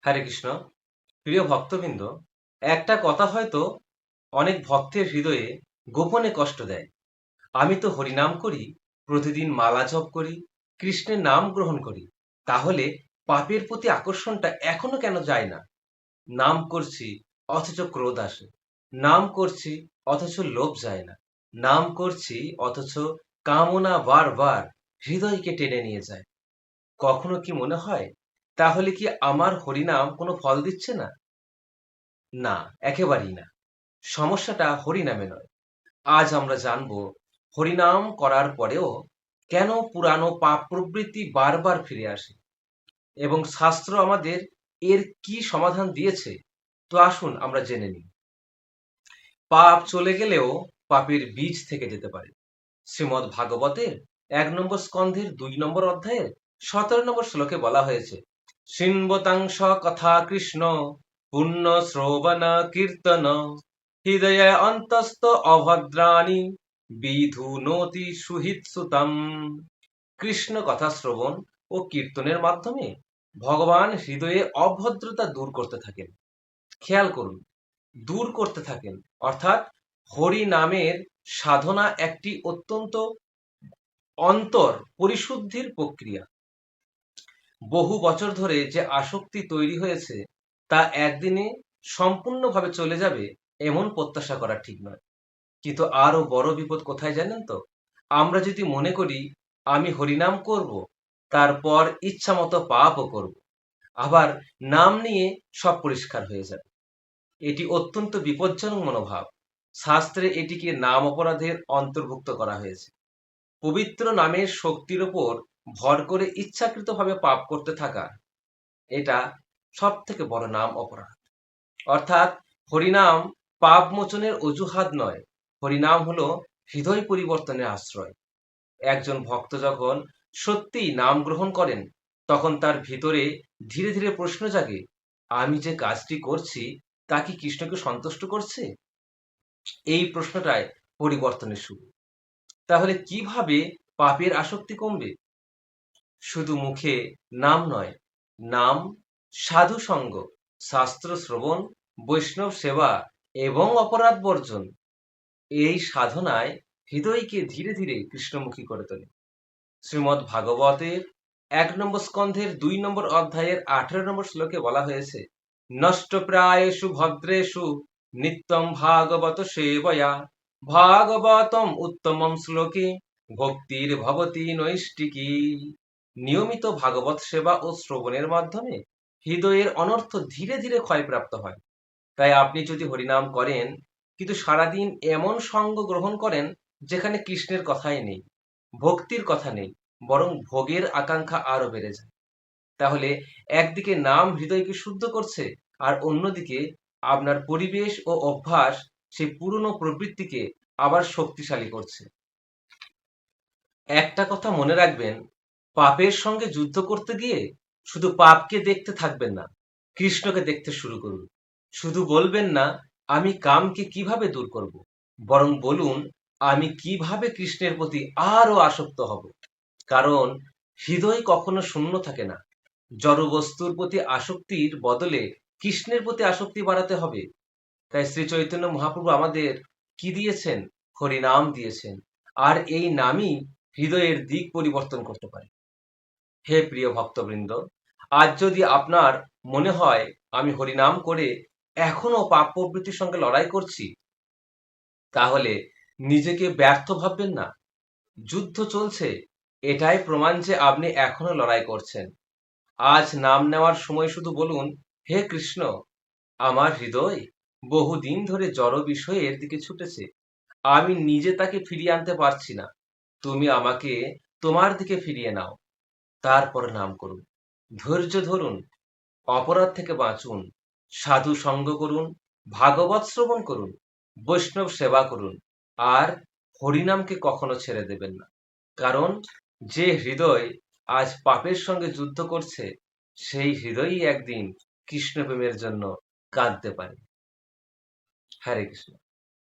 হরে কৃষ্ণ। প্রিয় ভক্তবৃন্দ, একটা কথা হয়তো অনেক ভক্তের হৃদয়ে গোপনে কষ্ট দেয়। আমি তো হরিনাম করি, প্রতিদিন মালা জপ করি, কৃষ্ণের নাম গ্রহণ করি, তাহলে পাপের প্রতি আকর্ষণটা এখনো কেন যায় না? নাম করছি অথচ ক্রোধ আসে, নাম করছি অথচ লোভ যায় না, নাম করছি অথচ কামনা বারবার হৃদয়কে টেনে নিয়ে যায়। কখনো কি মনে হয় তাহলে কি আমার হরিনাম কোনো ফল দিচ্ছে না? না, একেবারেই না। সমস্যাটা হরিনামে নয়। আজ আমরা জানব হরিনাম করার পরেও কেন পুরানো পাপ প্রবৃত্তি বারবার ফিরে আসে এবং শাস্ত্র আমাদের এর কি সমাধান দিয়েছে। তো আসুন আমরা জেনে নিই। পাপ চলে গেলেও পাপের বীজ থেকে যেতে পারে। শ্রীমদ্ ভাগবতের 1 নম্বর স্কন্ধের 2 নম্বর অধ্যায়ের 17 নম্বর শ্লোকে বলা হয়েছে, শৃণ্বতাংশ কথা কৃষ্ণ পুণ্য শ্রবণ কীর্তন হৃদয়ে অন্তস্থ অভদ্রাণি বিধুনোতি সুহৃৎসুতম। কৃষ্ণ কথা শ্রবণ ও কীর্তনের মাধ্যমে ভগবান হৃদয়ে অভদ্রতা দূর করতে থাকেন। খেয়াল করুন, দূর করতে থাকেন অর্থাৎ হরি নামের সাধনা একটি অত্যন্ত অন্তর পরিশুদ্ধির প্রক্রিয়া। বহু বছর ধরে যে আসক্তি তৈরি হয়েছে তা একদিনে সম্পূর্ণভাবে চলে যাবে এমন প্রত্যাশা করা ঠিক নয়। কিন্তু আরো বড় বিপদ কোথায় জানেন তো? আমরা যদি মনে করি আমি হরিনাম করব, তারপর ইচ্ছা মতো পাপও করব, আবার নাম নিয়ে সব পরিষ্কার হয়ে যাবে। এটি অত্যন্ত বিপজ্জনক মনোভাব। শাস্ত্রে এটিকে নাম অপরাধের অন্তর্ভুক্ত করা হয়েছে। পবিত্র নামের শক্তির ওপর ভর করে ইচ্ছাকৃতভাবে পাপ করতে থাকা, এটা সব থেকে বড় নাম অপরাধ। অর্থাৎ হরিনাম পাপ মোচনের অজুহাত নয়, হরিনাম হলো হৃদয় পরিবর্তনের আশ্রয়। একজন ভক্ত যখন সত্যিই নাম গ্রহণ করেন, তখন তার ভিতরে ধীরে ধীরে প্রশ্ন জাগে, আমি যে কাজটি করছি তা কি কৃষ্ণকে সন্তুষ্ট করছে? এই প্রশ্নটাই পরিবর্তনের শুরু। তাহলে কিভাবে পাপের আসক্তি কমবে? শুধু মুখে নাম নয়, নাম, সাধু সঙ্গ, শাস্ত্র শ্রবণ, বৈষ্ণব সেবা এবং অপরাধ বর্জন, এই সাধনায় হৃদয়কে ধীরে ধীরে কৃষ্ণমুখী করে তোলে। শ্রীমদ্ ভাগবতের 1 নম্বর স্কন্ধের 2 নম্বর অধ্যায়ের 18 নম্বর শ্লোকে বলা হয়েছে, নষ্ট প্রায়েষু ভদ্রেষু নিত্যম ভাগবত সেবয়া ভাগবতম উত্তমম শ্লোকে ভক্তির ভবতি নৈষ্টিকী। নিয়মিত ভাগবত সেবা ও শ্রবণের মাধ্যমে হৃদয়ের অনর্থ ধীরে ধীরে ক্ষয়প্রাপ্ত হয়। তাই আপনি যদি হরিনাম করেন কিন্তু সারাদিন এমন সঙ্গ গ্রহণ করেন যেখানে কৃষ্ণের কথাই নেই, ভক্তির কথা নেই, বরং ভোগের আকাঙ্ক্ষা আরো বেড়ে যায়, তাহলে একদিকে নাম হৃদয়কে শুদ্ধ করছে আর অন্যদিকে আপনার পরিবেশ ও অভ্যাস সেই পুরনো প্রবৃত্তিকে আবার শক্তিশালী করছে। একটা কথা মনে রাখবেন, পাপের সঙ্গে যুদ্ধ করতে গিয়ে শুধু পাপকে দেখতে থাকবেন না, কৃষ্ণকে দেখতে শুরু করুন। শুধু বলবেন না আমি কামকে কিভাবে দূর করব, বরং বলুন আমি কিভাবে কৃষ্ণের প্রতি আরো আসক্ত হব। কারণ হৃদয় কখনো শূন্য থাকে না। জড় বস্তুর প্রতি আসক্তির বদলে কৃষ্ণের প্রতি আসক্তি বাড়াতে হবে। তাই শ্রী চৈতন্য মহাপ্রভু আমাদের কি দিয়েছেন? হরিনাম দিয়েছেন। আর এই নামই হৃদয়ের দিক পরিবর্তন করতে পারে। হে প্রিয় ভক্তবৃন্দ, আজ যদি আপনার মনে হয় আমি হরিনাম করে এখনো পাপ প্রবৃত্তির সঙ্গে লড়াই করছি, তাহলে নিজেকে ব্যর্থ ভাববেন না। যুদ্ধ চলছে, এটাই প্রমাণ যে আপনি এখনো লড়াই করছেন। আজ নাম নেওয়ার সময় শুধু বলুন, হে কৃষ্ণ, আমার হৃদয় বহুদিন ধরে জড় বিষয়ের দিকে ছুটেছে, আমি নিজে তাকে ফিরিয়ে আনতে পারছি না, তুমি আমাকে তোমার দিকে ফিরিয়ে নাও। তারপর নাম করুন, ধৈর্য ধরুন, অপরাধ থেকে বাঁচুন, সাধু সঙ্গ করুন, ভাগবত শ্রবণ করুন, বৈষ্ণব সেবা করুন, আর হরিনামকে কখনো ছেড়ে দেবেন না। কারণ যে হৃদয় আজ পাপের সঙ্গে যুদ্ধ করছে, সেই হৃদয়ই একদিন কৃষ্ণ প্রেমের জন্য কাঁদতে পারে। হরে কৃষ্ণ।